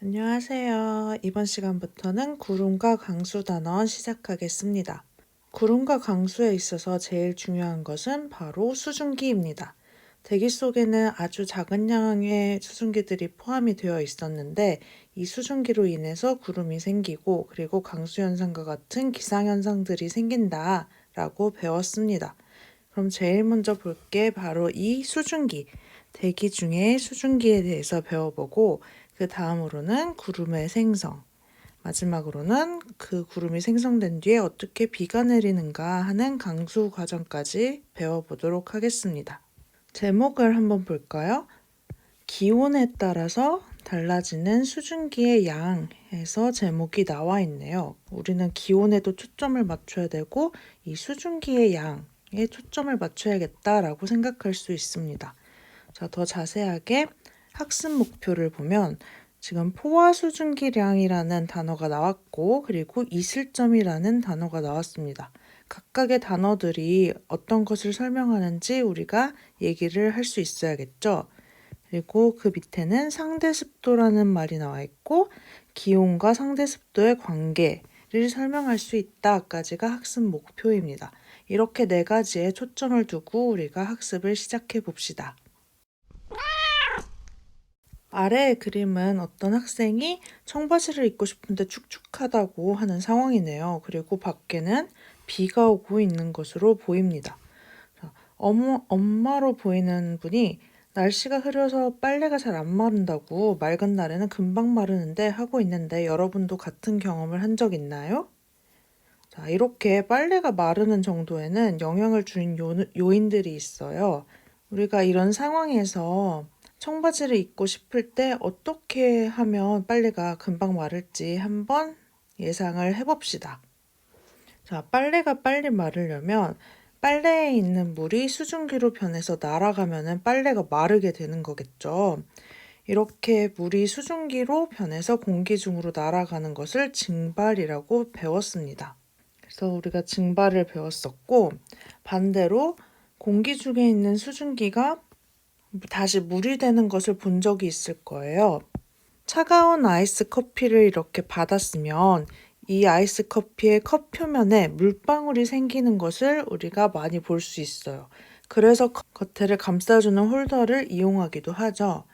안녕하세요. 이번 시간부터는 구름과 강수 단원 시작하겠습니다. 구름과 강수에 있어서 제일 중요한 것은 바로 수증기입니다. 대기 속에는 아주 작은 양의 수증기들이 포함이 되어 있었는데 이 수증기로 인해서 구름이 생기고 그리고 강수현상과 같은 기상현상들이 생긴다라고 배웠습니다. 그럼 제일 먼저 볼 게 바로 이 수증기, 대기 중에 수증기에 대해서 배워보고 그 다음으로는 구름의 생성, 마지막으로는 그 구름이 생성된 뒤에 어떻게 비가 내리는가 하는 강수 과정까지 배워보도록 하겠습니다. 제목을 한번 볼까요? 기온에 따라서 달라지는 수증기의 양에서 제목이 나와 있네요. 우리는 기온에도 초점을 맞춰야 되고 이 수증기의 양에 초점을 맞춰야겠다라고 생각할 수 있습니다. 자, 더 자세하게 학습 목표를 보면 지금 포화 수증기량이라는 단어가 나왔고 그리고 이슬점이라는 단어가 나왔습니다. 각각의 단어들이 어떤 것을 설명하는지 우리가 얘기를 할 수 있어야겠죠. 그리고 그 밑에는 상대습도라는 말이 나와 있고 기온과 상대습도의 관계를 설명할 수 있다까지가 학습 목표입니다. 이렇게 네 가지에 초점을 두고 우리가 학습을 시작해 봅시다. 아래의 그림은 어떤 학생이 청바지를 입고 싶은데 축축하다고 하는 상황이네요. 그리고 밖에는 비가 오고 있는 것으로 보입니다. 엄마로 보이는 분이 날씨가 흐려서 빨래가 잘 안 마른다고 맑은 날에는 금방 마르는데 하고 있는데 여러분도 같은 경험을 한 적 있나요? 자, 이렇게 빨래가 마르는 정도에는 영향을 주는 요인들이 있어요. 우리가 이런 상황에서 청바지를 입고 싶을 때 어떻게 하면 빨래가 금방 마를지 한번 예상을 해봅시다. 자, 빨래가 빨리 마르려면 빨래에 있는 물이 수증기로 변해서 날아가면 빨래가 마르게 되는 거겠죠. 이렇게 물이 수증기로 변해서 공기 중으로 날아가는 것을 증발이라고 배웠습니다. 그래서 우리가 증발을 배웠었고 반대로 공기 중에 있는 수증기가 다시 물이 되는 것을 본 적이 있을 거예요. 차가운 아이스 커피를 이렇게 받았으면 이 아이스 커피의 컵 표면에 물방울이 생기는 것을 우리가 많이 볼 수 있어요. 그래서 겉에를 감싸주는 홀더를 이용하기도 하죠.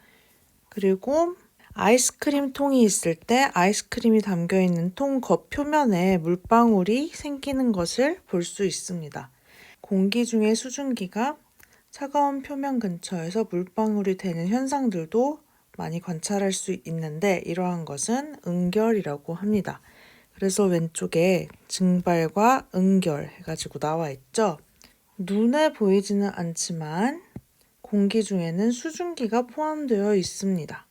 그리고 아이스크림 통이 있을 때 아이스크림이 담겨 있는 통 겉 표면에 물방울이 생기는 것을 볼 수 있습니다. 공기 중의 수증기가 차가운 표면 근처에서 물방울이 되는 현상들도 많이 관찰할 수 있는데 이러한 것은 응결이라고 합니다. 그래서 왼쪽에 증발과 응결 해가지고 나와 있죠. 눈에 보이지는 않지만 공기 중에는 수증기가 포함되어 있습니다.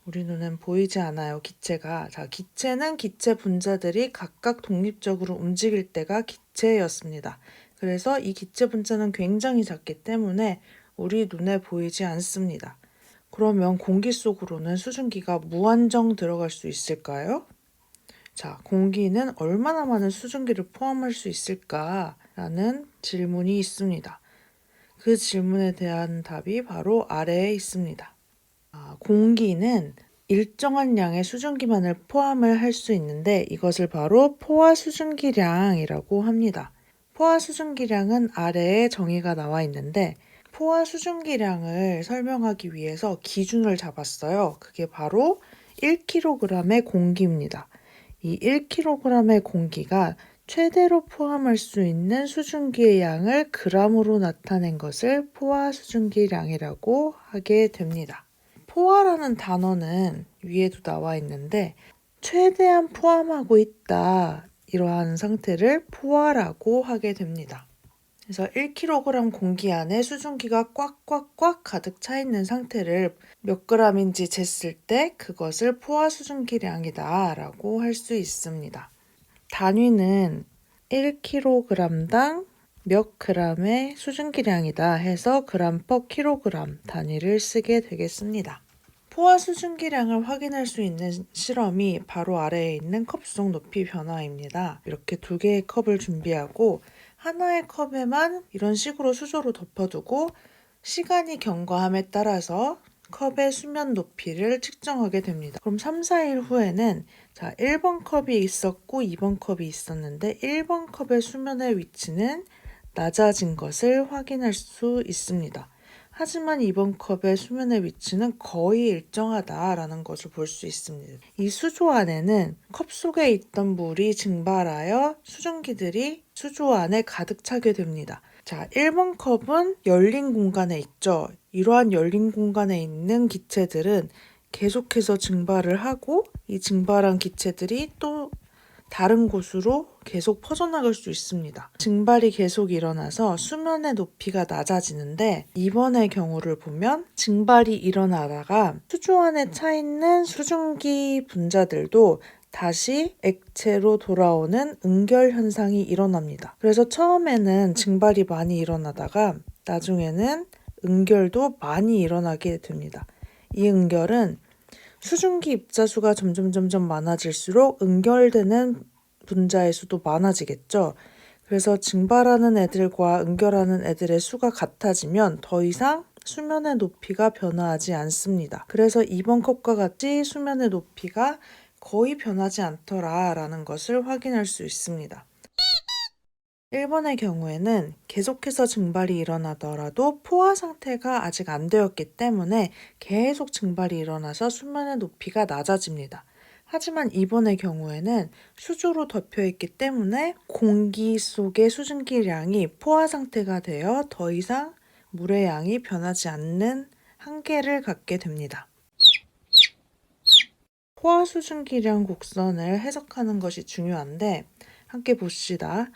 우리 눈엔 보이지 않아요, 기체가. 자, 기체는 기체 분자들이 각각 독립적으로 움직일 때가 기체였습니다. 그래서 이 기체 분자는 굉장히 작기 때문에 우리 눈에 보이지 않습니다. 그러면 공기 속으로는 수증기가 무한정 들어갈 수 있을까요? 자, 공기는 얼마나 많은 수증기를 포함할 수 있을까라는 질문이 있습니다. 그 질문에 대한 답이 바로 아래에 있습니다. 공기는 일정한 양의 수증기만을 포함을 할 수 있는데 이것을 바로 포화 수증기량이라고 합니다. 포화 수증기량은 아래에 정의가 나와 있는데 포화 수증기량을 설명하기 위해서 기준을 잡았어요. 그게 바로 1kg의 공기입니다. 이 1kg의 공기가 최대로 포함할 수 있는 수증기의 양을 g으로 나타낸 것을 포화 수증기량이라고 하게 됩니다. 포화라는 단어는 위에도 나와 있는데 최대한 포함하고 있다. 이러한 상태를 포화라고 하게 됩니다. 그래서 1kg 공기 안에 수증기가 꽉꽉꽉 가득 차 있는 상태를 몇 g인지 쟀을 때 그것을 포화 수증기량이다 라고 할 수 있습니다. 단위는 1kg당 몇 g의 수증기량이다 해서 g/kg 단위를 쓰게 되겠습니다. 포화 수증기량을 확인할 수 있는 실험이 바로 아래에 있는 컵 수정 높이 변화입니다. 이렇게 두 개의 컵을 준비하고 하나의 컵에만 이런 식으로 수저로 덮어두고 시간이 경과함에 따라서 컵의 수면 높이를 측정하게 됩니다. 그럼 3, 4일 후에는 1번 컵이 있었고 2번 컵이 있었는데 1번 컵의 수면의 위치는 낮아진 것을 확인할 수 있습니다. 하지만 2번 컵의 수면의 위치는 거의 일정하다라는 것을 볼 수 있습니다. 이 수조 안에는 컵 속에 있던 물이 증발하여 수증기들이 수조 안에 가득 차게 됩니다. 1번 컵은 열린 공간에 있죠. 이러한 열린 공간에 있는 기체들은 계속해서 증발을 하고 이 증발한 기체들이 또 다른 곳으로 계속 퍼져나갈 수 있습니다. 증발이 계속 일어나서 수면의 높이가 낮아지는데 이번의 경우를 보면 증발이 일어나다가 수조 안에 차 있는 수증기 분자들도 다시 액체로 돌아오는 응결 현상이 일어납니다. 그래서 처음에는 증발이 많이 일어나다가 나중에는 응결도 많이 일어나게 됩니다. 이 응결은 수증기 입자수가 점점 많아질수록 응결되는 분자의 수도 많아지겠죠. 그래서 증발하는 애들과 응결하는 애들의 수가 같아지면 더 이상 수면의 높이가 변화하지 않습니다. 그래서 이번 컵과 같이 수면의 높이가 거의 변하지 않더라라는 것을 확인할 수 있습니다. 1번의 경우에는 계속해서 증발이 일어나더라도 포화 상태가 아직 안 되었기 때문에 계속 증발이 일어나서 수면의 높이가 낮아집니다. 하지만 2번의 경우에는 수조로 덮여 있기 때문에 공기 속의 수증기량이 포화 상태가 되어 더 이상 물의 양이 변하지 않는 한계를 갖게 됩니다. 포화 수증기량 곡선을 해석하는 것이 중요한데 함께 봅시다.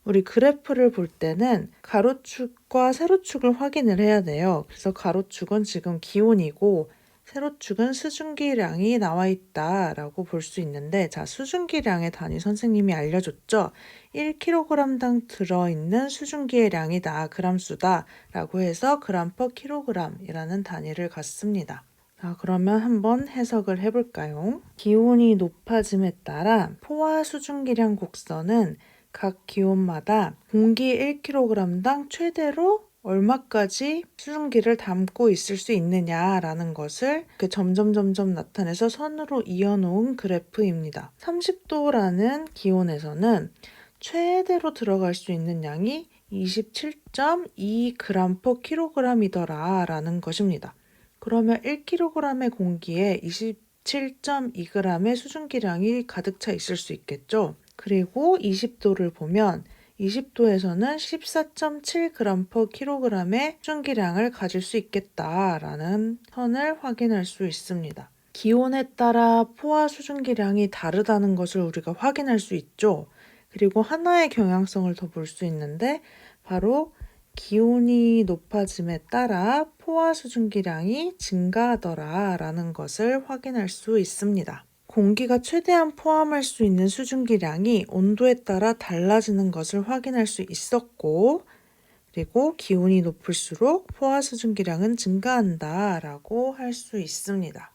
우리 그래프를 볼 때는 가로축과 세로축을 확인을 해야 돼요. 그래서 가로축은 지금 기온이고 세로축은 수증기량이 나와 있다라고 볼 수 있는데 수증기량의 단위 선생님이 알려줬죠. 1kg당 들어있는 수증기의 량이다, 그람수다 라고 해서 g/kg이라는 단위를 갖습니다. 그러면 한번 해석을 해볼까요? 기온이 높아짐에 따라 포화 수증기량 곡선은 각 기온마다 공기 1kg당 최대로 얼마까지 수증기를 담고 있을 수 있느냐라는 것을 이렇게 점점 나타내서 선으로 이어놓은 그래프입니다. 30도라는 기온에서는 최대로 들어갈 수 있는 양이 27.2g/kg이더라 라는 것입니다. 그러면 1kg의 공기에 27.2g의 수증기량이 가득 차 있을 수 있겠죠. 그리고 20도를 보면 20도에서는 14.7g/kg의 수증기량을 가질 수 있겠다라는 선을 확인할 수 있습니다. 기온에 따라 포화 수증기량이 다르다는 것을 우리가 확인할 수 있죠. 그리고 하나의 경향성을 더 볼 수 있는데 바로 기온이 높아짐에 따라 포화 수증기량이 증가하더라 라는 것을 확인할 수 있습니다. 공기가 최대한 포함할 수 있는 수증기량이 온도에 따라 달라지는 것을 확인할 수 있었고, 그리고 기온이 높을수록 포화 수증기량은 증가한다 라고 할 수 있습니다.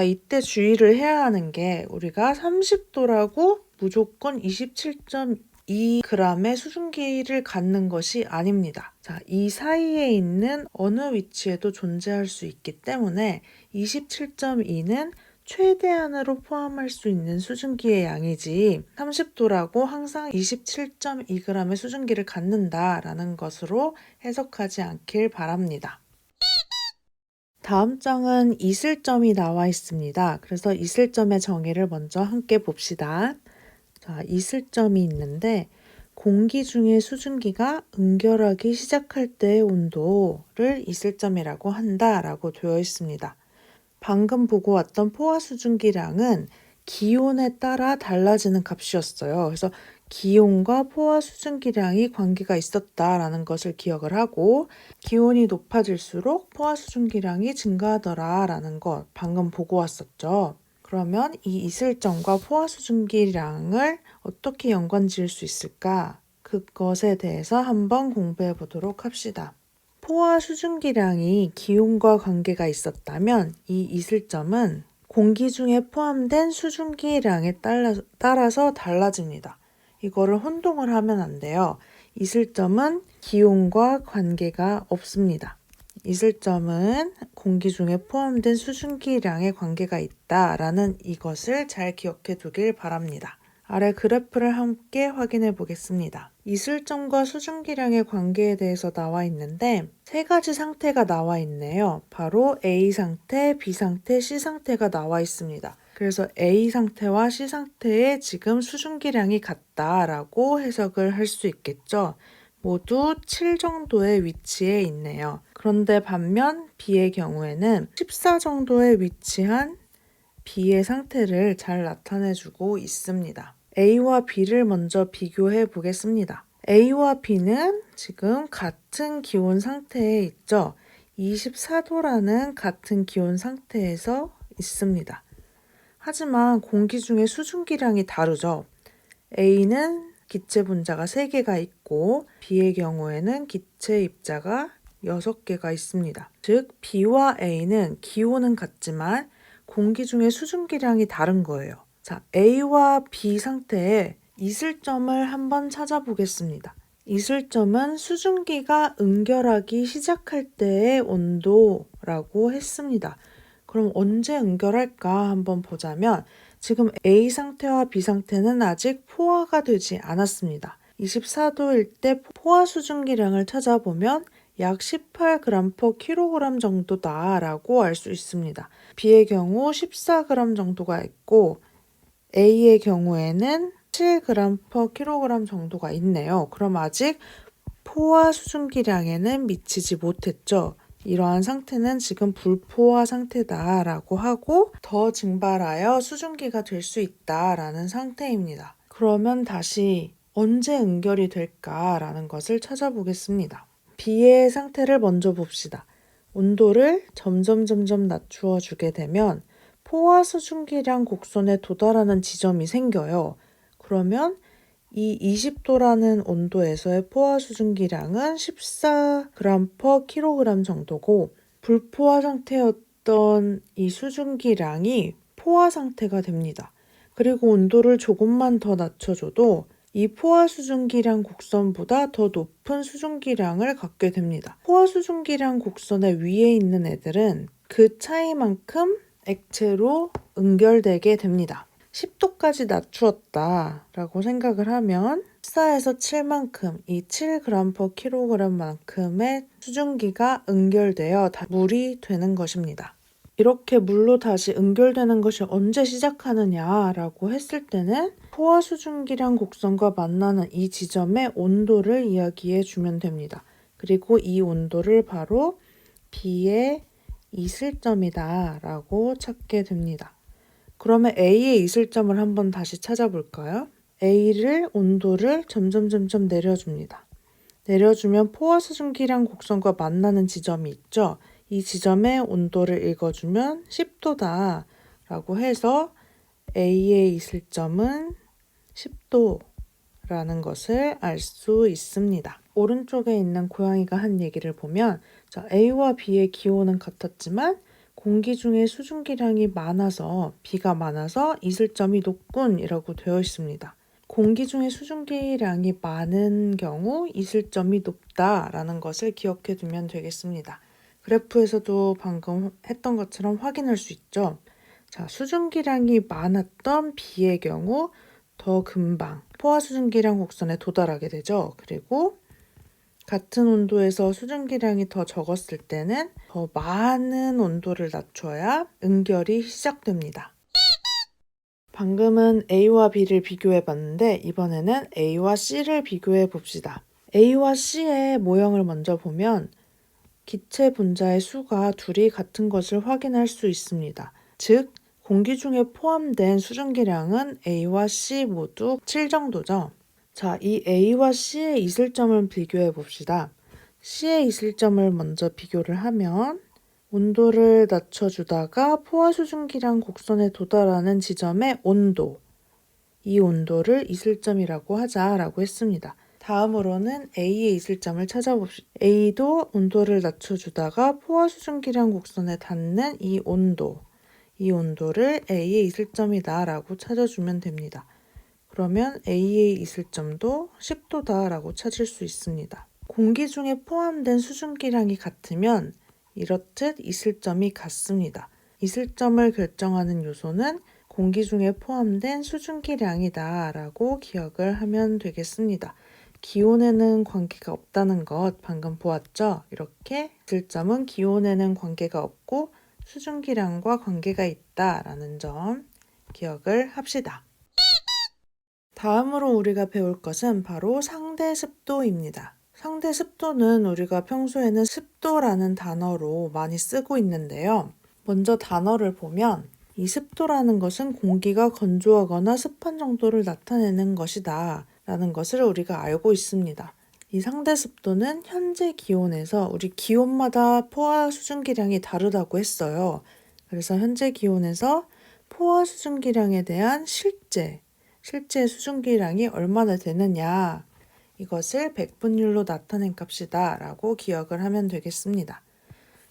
이때 주의를 해야 하는 게 우리가 30도라고 무조건 27.2g의 수증기를 갖는 것이 아닙니다. 이 사이에 있는 어느 위치에도 존재할 수 있기 때문에 27.2는 최대한으로 포함할 수 있는 수증기의 양이지 30도라고 항상 27.2g의 수증기를 갖는다라는 것으로 해석하지 않길 바랍니다. 다음 장은 이슬점이 나와 있습니다. 그래서 이슬점의 정의를 먼저 함께 봅시다. 이슬점이 있는데 공기 중에 수증기가 응결하기 시작할 때의 온도를 이슬점이라고 한다라고 되어 있습니다. 방금 보고 왔던 포화 수증기량은 기온에 따라 달라지는 값이었어요. 그래서 기온과 포화 수증기량이 관계가 있었다라는 것을 기억을 하고 기온이 높아질수록 포화 수증기량이 증가하더라라는 것 방금 보고 왔었죠. 그러면 이 이슬점과 포화 수증기량을 어떻게 연관 지을 수 있을까? 그것에 대해서 한번 공부해 보도록 합시다. 포화 수증기량이 기온과 관계가 있었다면 이 이슬점은 공기 중에 포함된 수증기량에 따라서 달라집니다. 이거를 혼동을 하면 안 돼요. 이슬점은 기온과 관계가 없습니다. 이슬점은 공기 중에 포함된 수증기량의 관계가 있다라는 이것을 잘 기억해 두길 바랍니다. 아래 그래프를 함께 확인해 보겠습니다. 이슬점과 수증기량의 관계에 대해서 나와 있는데 세 가지 상태가 나와 있네요. 바로 A 상태, B 상태, C 상태가 나와 있습니다. 그래서 A 상태와 C 상태에 지금 수증기량이 같다라고 해석을 할 수 있겠죠. 모두 7 정도의 위치에 있네요. 그런데 반면 B의 경우에는 14 정도에 위치한 B의 상태를 잘 나타내주고 있습니다. A와 B를 먼저 비교해 보겠습니다. A와 B는 지금 같은 기온 상태에 있죠. 24도라는 같은 기온 상태에서 있습니다. 하지만 공기 중에 수증기량이 다르죠. A는 기체 분자가 3개가 있고 B의 경우에는 기체 입자가 6개가 있습니다. 즉 B와 A는 기온은 같지만 공기 중에 수증기량이 다른 거예요. 자, A와 B 상태에 이슬점을 한번 찾아보겠습니다. 이슬점은 수증기가 응결하기 시작할 때의 온도라고 했습니다. 그럼 언제 응결할까 한번 보자면 지금 A 상태와 B 상태는 아직 포화가 되지 않았습니다. 24도일 때 포화 수증기량을 찾아보면 약 18g/kg 정도다라고 알 수 있습니다. B의 경우 14g 정도가 있고 A의 경우에는 7g/kg 정도가 있네요. 그럼 아직 포화 수증기량에는 미치지 못했죠. 이러한 상태는 지금 불포화 상태다라고 하고 더 증발하여 수증기가 될 수 있다라는 상태입니다. 그러면 다시 언제 응결이 될까라는 것을 찾아보겠습니다. B의 상태를 먼저 봅시다. 온도를 점점 낮추어 주게 되면 포화 수증기량 곡선에 도달하는 지점이 생겨요. 그러면 이 20도라는 온도에서의 포화 수증기량은 14g/kg 정도고 불포화 상태였던 이 수증기량이 포화 상태가 됩니다. 그리고 온도를 조금만 더 낮춰줘도 이 포화 수증기량 곡선보다 더 높은 수증기량을 갖게 됩니다. 포화 수증기량 곡선의 위에 있는 애들은 그 차이만큼 액체로 응결되게 됩니다. 10도까지 낮추었다라고 생각을 하면 14에서 7만큼, 이 7g/kg만큼의 수증기가 응결되어 물이 되는 것입니다. 이렇게 물로 다시 응결되는 것이 언제 시작하느냐라고 했을 때는 포화 수증기량 곡선과 만나는 이 지점의 온도를 이야기해 주면 됩니다. 그리고 이 온도를 바로 B의 이슬점이다 라고 찾게 됩니다. 그러면 A의 이슬점을 한번 다시 찾아볼까요? A를 온도를 점점 내려줍니다. 내려주면 포화 수증기량 곡선과 만나는 지점이 있죠. 이 지점의 온도를 읽어주면 10도다 라고 해서 A의 이슬점은 10도라는 것을 알 수 있습니다. 오른쪽에 있는 고양이가 한 얘기를 보면 자, A와 B의 기온은 같았지만 공기 중에 수증기량이 많아서 B가 많아서 이슬점이 높군 이라고 되어 있습니다. 공기 중에 수증기량이 많은 경우 이슬점이 높다라는 것을 기억해 두면 되겠습니다. 그래프에서도 방금 했던 것처럼 확인할 수 있죠. 자, 수증기량이 많았던 B의 경우 더 금방 포화 수증기량 곡선에 도달하게 되죠. 그리고 같은 온도에서 수증기량이 더 적었을 때는 더 많은 온도를 낮춰야 응결이 시작됩니다. 방금은 A와 B를 비교해 봤는데 이번에는 A와 C를 비교해 봅시다. A와 C의 모형을 먼저 보면 기체 분자의 수가 둘이 같은 것을 확인할 수 있습니다. 즉, 공기 중에 포함된 수증기량은 A와 C 모두 7 정도죠. 자, 이 A와 C의 이슬점을 비교해 봅시다. C의 이슬점을 먼저 비교를 하면 온도를 낮춰주다가 포화 수증기량 곡선에 도달하는 지점의 온도, 이 온도를 이슬점이라고 하자라고 했습니다. 다음으로는 A의 이슬점을 찾아봅시다. A도 온도를 낮춰주다가 포화 수증기량 곡선에 닿는 이 온도를 A의 이슬점이다 라고 찾아주면 됩니다. 그러면 A의 이슬점도 10도다 라고 찾을 수 있습니다. 공기 중에 포함된 수증기량이 같으면 이렇듯 이슬점이 같습니다. 이슬점을 결정하는 요소는 공기 중에 포함된 수증기량이다 라고 기억을 하면 되겠습니다. 기온에는 관계가 없다는 것 방금 보았죠? 이렇게 이슬점은 기온에는 관계가 없고 수증기량과 관계가 있다라는 점 기억을 합시다. 다음으로 우리가 배울 것은 바로 상대 습도입니다. 상대 습도는 우리가 평소에는 습도라는 단어로 많이 쓰고 있는데요. 먼저 단어를 보면 이 습도라는 것은 공기가 건조하거나 습한 정도를 나타내는 것이다 라는 것을 우리가 알고 있습니다. 이 상대 습도는 현재 기온에서 우리 기온마다 포화 수증기량이 다르다고 했어요. 그래서 현재 기온에서 포화 수증기량에 대한 실제 수증기량이 얼마나 되느냐 이것을 백분율로 나타낸 값이다 라고 기억을 하면 되겠습니다.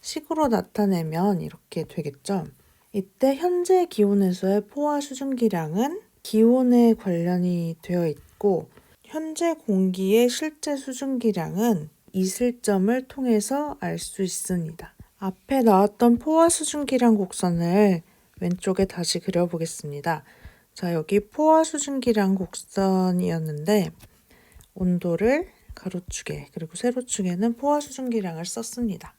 식으로 나타내면 이렇게 되겠죠. 이때 현재 기온에서의 포화 수증기량은 기온에 관련이 되어 있고 현재 공기의 실제 수증기량은 이슬점을 통해서 알 수 있습니다. 앞에 나왔던 포화 수증기량 곡선을 왼쪽에 다시 그려보겠습니다. 자, 여기 포화 수증기량 곡선이었는데 온도를 가로축에 그리고 세로축에는 포화 수증기량을 썼습니다.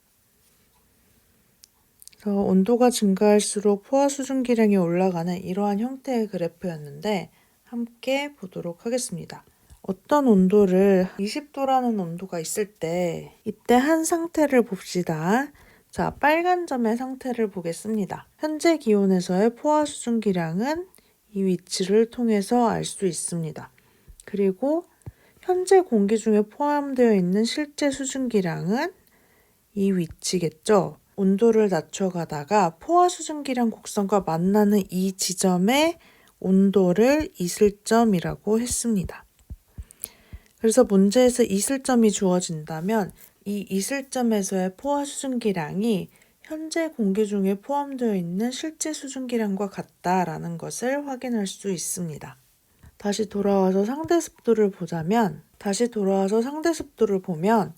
그래서 온도가 증가할수록 포화 수증기량이 올라가는 이러한 형태의 그래프였는데 함께 보도록 하겠습니다. 어떤 온도를 20도라는 온도가 있을 때 이때 한 상태를 봅시다. 자, 빨간 점의 상태를 보겠습니다. 현재 기온에서의 포화 수증기량은 이 위치를 통해서 알 수 있습니다. 그리고 현재 공기 중에 포함되어 있는 실제 수증기량은 이 위치겠죠. 온도를 낮춰가다가 포화 수증기량 곡선과 만나는 이 지점의 온도를 이슬점이라고 했습니다. 그래서 문제에서 이슬점이 주어진다면 이 이슬점에서의 포화 수증기량이 현재 공기 중에 포함되어 있는 실제 수증기량과 같다라는 것을 확인할 수 있습니다. 다시 돌아와서 상대 습도를 보면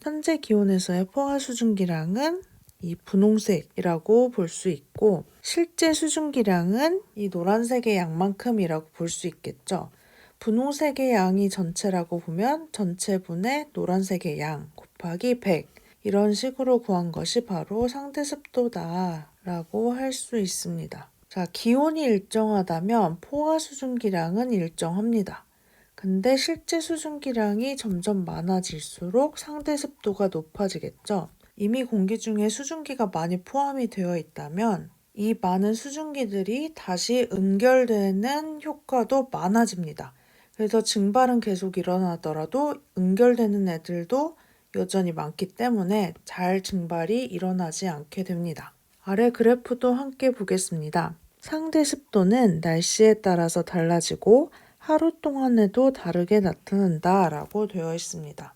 현재 기온에서의 포화 수증기량은 이 분홍색이라고 볼 수 있고 실제 수증기량은 이 노란색의 양만큼이라고 볼 수 있겠죠. 분홍색의 양이 전체라고 보면 전체분의 노란색의 양 곱하기 100 이런 식으로 구한 것이 바로 상대 습도다라고 할 수 있습니다. 자, 기온이 일정하다면 포화 수증기량은 일정합니다. 근데 실제 수증기량이 점점 많아질수록 상대 습도가 높아지겠죠. 이미 공기 중에 수증기가 많이 포함이 되어 있다면 이 많은 수증기들이 다시 응결되는 효과도 많아집니다. 그래서 증발은 계속 일어나더라도 응결되는 애들도 여전히 많기 때문에 잘 증발이 일어나지 않게 됩니다. 아래 그래프도 함께 보겠습니다. 상대 습도는 날씨에 따라서 달라지고 하루 동안에도 다르게 나타난다 라고 되어 있습니다.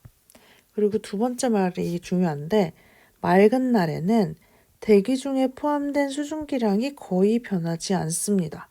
그리고 두 번째 말이 중요한데 맑은 날에는 대기 중에 포함된 수증기량이 거의 변하지 않습니다.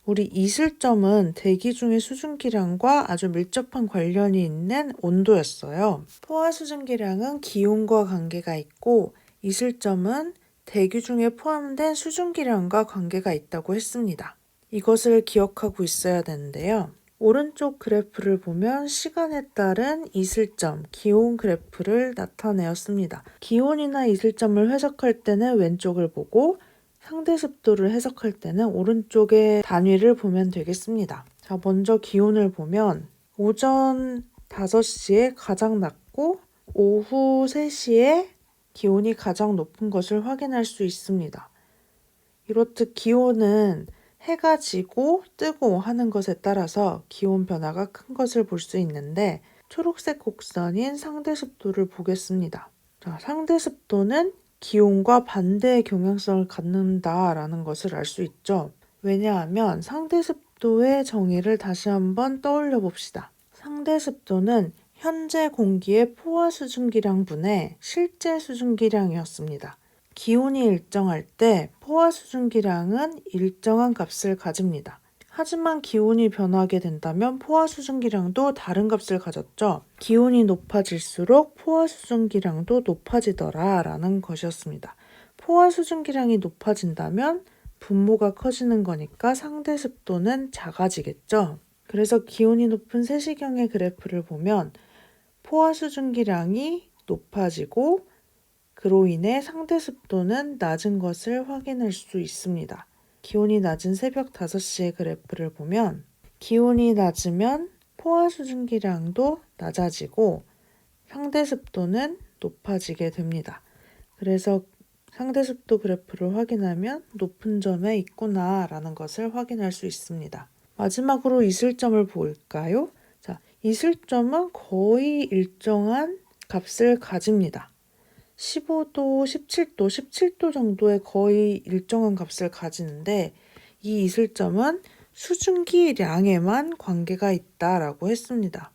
우리 이슬점은 대기 중의 수증기량과 아주 밀접한 관련이 있는 온도였어요. 포화 수증기량은 기온과 관계가 있고 이슬점은 대기 중에 포함된 수증기량과 관계가 있다고 했습니다. 이것을 기억하고 있어야 되는데요. 오른쪽 그래프를 보면 시간에 따른 이슬점, 기온 그래프를 나타내었습니다. 기온이나 이슬점을 해석할 때는 왼쪽을 보고 상대 습도를 해석할 때는 오른쪽의 단위를 보면 되겠습니다. 자, 먼저 기온을 보면 오전 5시에 가장 낮고 오후 3시에 기온이 가장 높은 것을 확인할 수 있습니다. 이렇듯 기온은 해가 지고 뜨고 하는 것에 따라서 기온 변화가 큰 것을 볼 수 있는데 초록색 곡선인 상대 습도를 보겠습니다. 자, 상대 습도는 기온과 반대의 경향성을 갖는다라는 것을 알 수 있죠. 왜냐하면 상대 습도의 정의를 다시 한번 떠올려 봅시다. 상대 습도는 현재 공기의 포화 수증기량 분의 실제 수증기량이었습니다. 기온이 일정할 때 포화 수증기량은 일정한 값을 가집니다. 하지만 기온이 변하게 된다면 포화 수증기량도 다른 값을 가졌죠. 기온이 높아질수록 포화 수증기량도 높아지더라 라는 것이었습니다. 포화 수증기량이 높아진다면 분모가 커지는 거니까 상대 습도는 작아지겠죠. 그래서 기온이 높은 세시경의 그래프를 보면 포화 수증기량이 높아지고 그로 인해 상대 습도는 낮은 것을 확인할 수 있습니다. 기온이 낮은 새벽 5시의 그래프를 보면 기온이 낮으면 포화 수증기량도 낮아지고 상대 습도는 높아지게 됩니다. 그래서 상대 습도 그래프를 확인하면 높은 점에 있구나 라는 것을 확인할 수 있습니다. 마지막으로 이슬점을 볼까요? 자, 이슬점은 거의 일정한 값을 가집니다. 15도, 17도, 17도 정도의 거의 일정한 값을 가지는데 이 이슬점은 수증기량에만 관계가 있다라고 했습니다.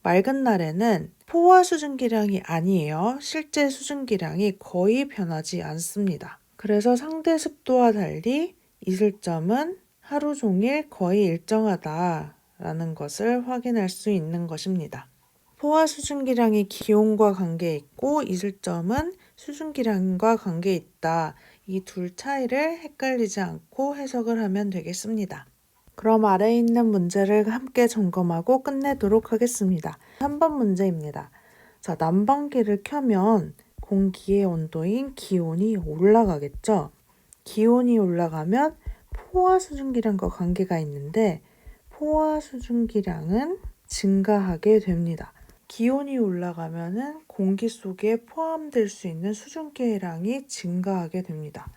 맑은 날에는 포화 수증기량이 아니에요. 실제 수증기량이 거의 변하지 않습니다. 그래서 상대 습도와 달리 이슬점은 하루 종일 거의 일정하다라는 것을 확인할 수 있는 것입니다. 포화 수증기량이 기온과 관계 있고 이슬점은 수증기량과 관계 있다. 이 둘 차이를 헷갈리지 않고 해석을 하면 되겠습니다. 그럼 아래에 있는 문제를 함께 점검하고 끝내도록 하겠습니다. 3번 문제입니다. 자, 난방기를 켜면 공기의 온도인 기온이 올라가겠죠? 기온이 올라가면 포화 수증기량과 관계가 있는데 포화 수증기량은 증가하게 됩니다. 기온이 올라가면 공기 속에 포함될 수 있는 수증기량이 증가하게 됩니다.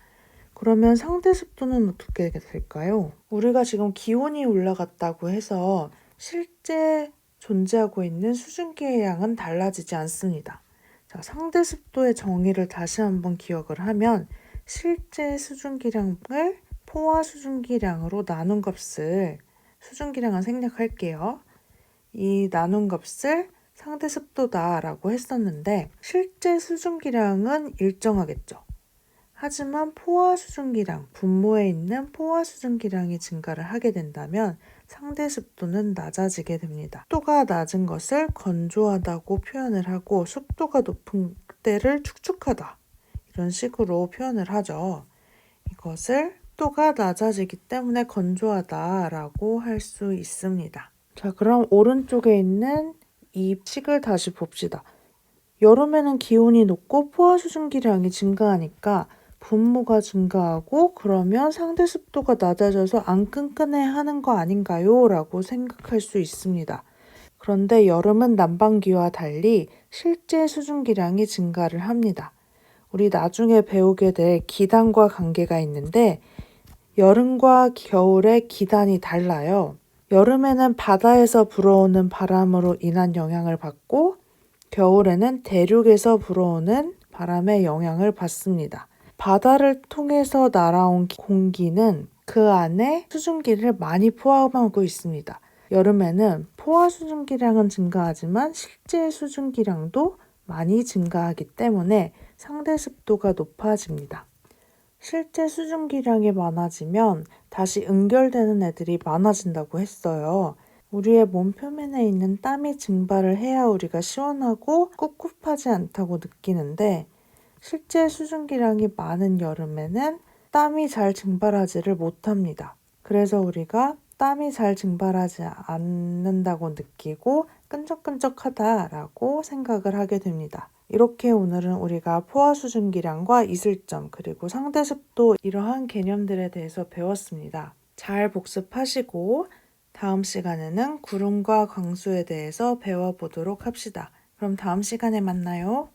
그러면 상대 습도는 어떻게 될까요? 우리가 지금 기온이 올라갔다고 해서 실제 존재하고 있는 수증기의 양은 달라지지 않습니다. 자, 상대 습도의 정의를 다시 한번 기억을 하면 실제 수증기량을 포화 수증기량으로 나눈 값을 수증기량은 생략할게요. 이 나눈 값을 상대 습도다라고 했었는데 실제 수증기량은 일정하겠죠. 하지만 포화 수증기량, 분모에 있는 포화 수증기량이 증가를 하게 된다면 상대 습도는 낮아지게 됩니다. 습도가 낮은 것을 건조하다고 표현을 하고 습도가 높은 때를 축축하다 이런 식으로 표현을 하죠. 이것을 습도가 낮아지기 때문에 건조하다라고 할 수 있습니다. 자, 그럼 오른쪽에 있는 이 식을 다시 봅시다. 여름에는 기온이 높고 포화 수증기량이 증가하니까 분모가 증가하고 그러면 상대 습도가 낮아져서 안 끈끈해하는 거 아닌가요? 라고 생각할 수 있습니다. 그런데 여름은 난방기와 달리 실제 수증기량이 증가를 합니다. 우리 나중에 배우게 될 기단과 관계가 있는데 여름과 겨울의 기단이 달라요. 여름에는 바다에서 불어오는 바람으로 인한 영향을 받고 겨울에는 대륙에서 불어오는 바람의 영향을 받습니다. 바다를 통해서 날아온 공기는 그 안에 수증기를 많이 포함하고 있습니다. 여름에는 포화 수증기량은 증가하지만 실제 수증기량도 많이 증가하기 때문에 상대 습도가 높아집니다. 실제 수증기량이 많아지면 다시 응결되는 애들이 많아진다고 했어요. 우리의 몸 표면에 있는 땀이 증발을 해야 우리가 시원하고 꿉꿉하지 않다고 느끼는데 실제 수증기량이 많은 여름에는 땀이 잘 증발하지를 못합니다. 그래서 우리가 땀이 잘 증발하지 않는다고 느끼고 끈적끈적하다라고 생각을 하게 됩니다. 이렇게 오늘은 우리가 포화 수증기량과 이슬점 그리고 상대 습도 이러한 개념들에 대해서 배웠습니다. 잘 복습하시고 다음 시간에는 구름과 광수에 대해서 배워보도록 합시다. 그럼 다음 시간에 만나요.